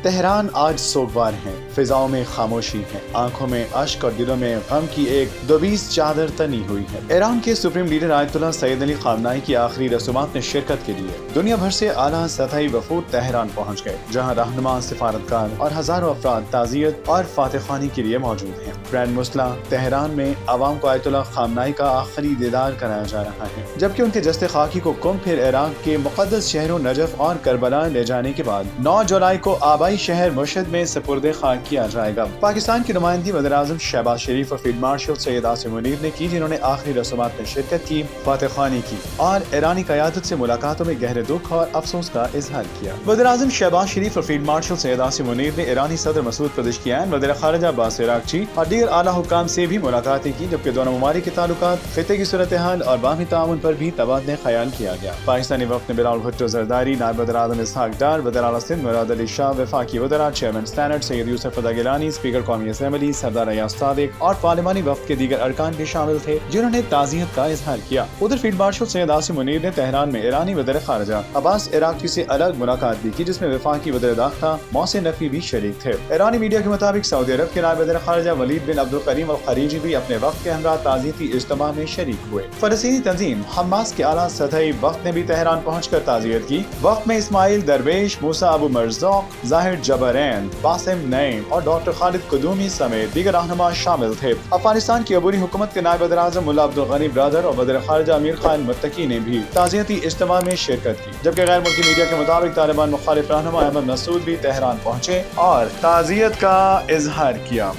Tehran آج سوگوار ہے، فضاؤں میں خاموشی ہے، آنکھوں میں اشک اور دلوں میں غم کی ایک دوبیس چادر تنی ہوئی ہے۔ ایران کے سپریم لیڈر آیت اللہ سید علی خامنائی کی آخری رسومات میں شرکت کے لیے دنیا بھر سے اعلیٰ سطحی وفود تہران پہنچ گئے، جہاں رہنما، سفارتکار اور ہزاروں افراد تعزیت اور فاتح خوانی کے لیے موجود ہیں۔ گرینڈ مسلح تہران میں عوام کو آیت اللہ خامنائی کا آخری دیدار کرایا جا رہا ہے، جبکہ ان کے جسد خاکی کو کم پھر عراق کے مقدس شہروں نجف اور کربلا لے جانے کے بعد 9 جولائی کو آبائی شہر مشہد میں سپرد خاک کیا جائے گا۔ پاکستان کی نمائندگی وزیر اعظم شہباز شریف اور فیلڈ مارشل سید عاصم منیر نے کی، جنہوں نے آخری رسومات میں شرکت کی، فاتح خوانی کی اور ایرانی قیادت سے ملاقاتوں میں گہرے دکھ اور افسوس کا اظہار کیا۔ وزیر اعظم شہباز شریف اور فیلڈ مارشل سید عاصم منیر نے ایرانی صدر مسعود پزشکیان، وزیر خارجہ عباس عراقچی اور دیگر اعلیٰ حکام سے بھی ملاقاتیں کی، جبکہ دونوں ممالک کے تعلقات، خطے کی صورتحال اور باہمی تعاون پر بھی تبادلہ خیال کیا گیا۔ پاکستانی وفد نے بلاول بھٹو زرداری، نائب وزیر اعظم اسحاق ڈار، وزیر اعلیٰ سندھ مراد علی شاہ، وفاقی وزراء، چیئرمین سینٹ سید یوسف رضا گیلانی، اسپیکر قومی اسمبلی سردار ایاز صادق اور پارلیمانی وفد کے دیگر ارکان بھی شامل تھے، جنہوں نے تعزیت کا اظہار کیا۔ ادھر فیلڈ مارشل سید عاصم منیر نے تہران میں ایرانی وزیر خارجہ عباس عراقچی سے الگ ملاقات بھی کی، جس میں وفاقی وزیر داخلہ محسن نقوی بھی شریک تھے۔ ایرانی میڈیا کے مطابق سعودی عرب کے نائب وزیر خارجہ ولید بن عبدالکریم الخلیجی بھی اپنے وفد کے ہمراہ تعزیتی اجتماع میں شریک ہوئے۔ فلسطینی تنظیم حماس کے اعلیٰ سطحی وفد نے بھی تہران پہنچ کر تعزیت کی۔ وفد میں اسماعیل درویش، موسیٰ ابو مرزوق، ظاہر جبارین، باسم نعیم اور ڈاکٹر خالد قدومی سمیت دیگر رہنما شامل تھے۔ افغانستان کی عبوری حکومت کے نائب وزیر اعظم ملا عبدالغنی برادر اور وزیر خارجہ امیر خان متقی نے بھی تعزیتی اجتماع میں شرکت کی، جبکہ غیر ملکی میڈیا کے مطابق طالبان مخالف رہنما احمد مسعود بھی تہران پہنچے اور تعزیت کا اظہار کیا۔